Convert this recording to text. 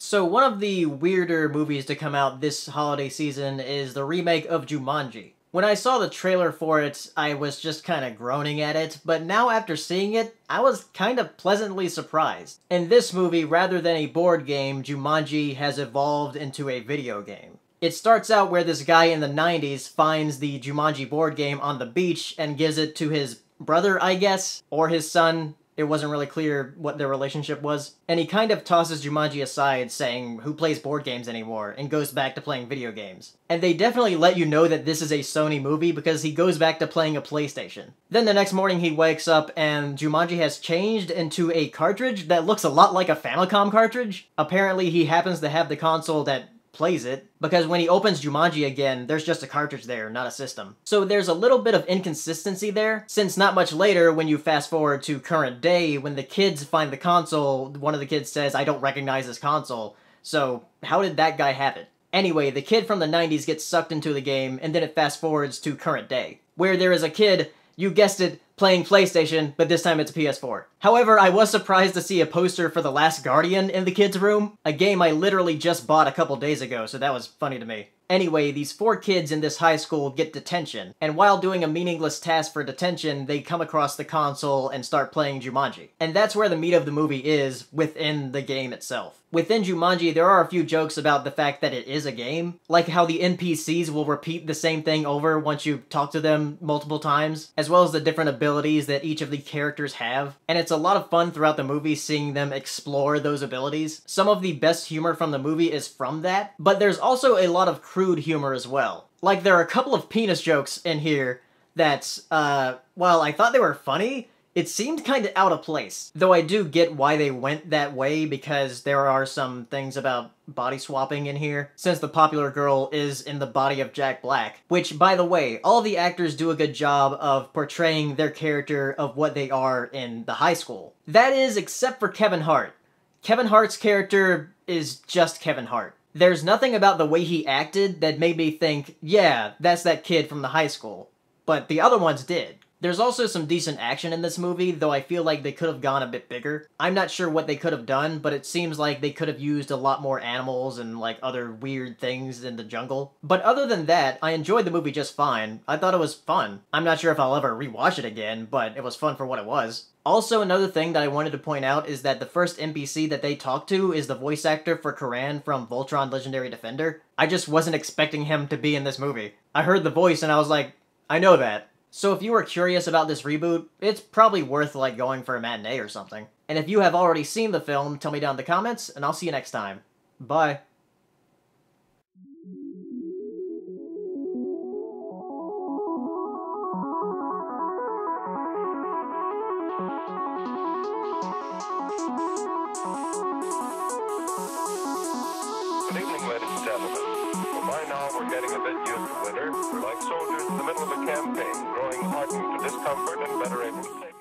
So one of the weirder movies to come out this holiday season is the remake of Jumanji. When I saw the trailer for it, I was just kind of groaning at it, but now after seeing it, I was kind of pleasantly surprised. In this movie, rather than a board game, Jumanji has evolved into a video game. It starts out where this guy in the 90s finds the Jumanji board game on the beach and gives it to his brother, I guess, or his son. It wasn't really clear what their relationship was. And he kind of tosses Jumanji aside, saying, "Who plays board games anymore?" and goes back to playing video games. And they definitely let you know that this is a Sony movie because he goes back to playing a PlayStation. Then the next morning he wakes up and Jumanji has changed into a cartridge that looks a lot like a Famicom cartridge. Apparently he happens to have the console that plays it, because when he opens Jumanji again, there's just a cartridge there, not a system. So there's a little bit of inconsistency there, since not much later, when you fast forward to current day, when the kids find the console, one of the kids says, "I don't recognize this console." So how did that guy have it? Anyway, the kid from the 90s gets sucked into the game, and then it fast forwards to current day, where there is a kid, you guessed it, playing PlayStation, but this time it's a PS4. However, I was surprised to see a poster for The Last Guardian in the kids' room, a game I literally just bought a couple days ago, so that was funny to me. Anyway, these 4 kids in this high school get detention, and while doing a meaningless task for detention, they come across the console and start playing Jumanji. And that's where the meat of the movie is, within the game itself. Within Jumanji, there are a few jokes about the fact that it is a game, like how the NPCs will repeat the same thing over once you talk to them multiple times, as well as the different abilities that each of the characters have. And it's a lot of fun throughout the movie seeing them explore those abilities. Some of the best humor from the movie is from that, but there's also a lot of crude humor as well. Like, there are a couple of penis jokes in here that, while I thought they were funny, it seemed kind of out of place. Though I do get why they went that way, because there are some things about body swapping in here, since the popular girl is in the body of Jack Black. Which, by the way, all the actors do a good job of portraying their character of what they are in the high school. That is, except for Kevin Hart. Kevin Hart's character is just Kevin Hart. There's nothing about the way he acted that made me think, yeah, that's that kid from the high school. But the other ones did. There's also some decent action in this movie, though I feel like they could have gone a bit bigger. I'm not sure what they could have done, but it seems like they could have used a lot more animals and like other weird things in the jungle. But other than that, I enjoyed the movie just fine. I thought it was fun. I'm not sure if I'll ever rewatch it again, but it was fun for what it was. Also, another thing that I wanted to point out is that the first NPC that they talk to is the voice actor for Karan from Voltron Legendary Defender. I just wasn't expecting him to be in this movie. I heard the voice and I was like, I know that. So if you were curious about this reboot, it's probably worth like going for a matinee or something. And if you have already seen the film, tell me down in the comments, and I'll see you next time. Bye. Good evening, ladies and gentlemen. Well, by now we're getting a bit used to winter. We're like soldiers in the middle of a campaign, growing hardened to discomfort and better able to take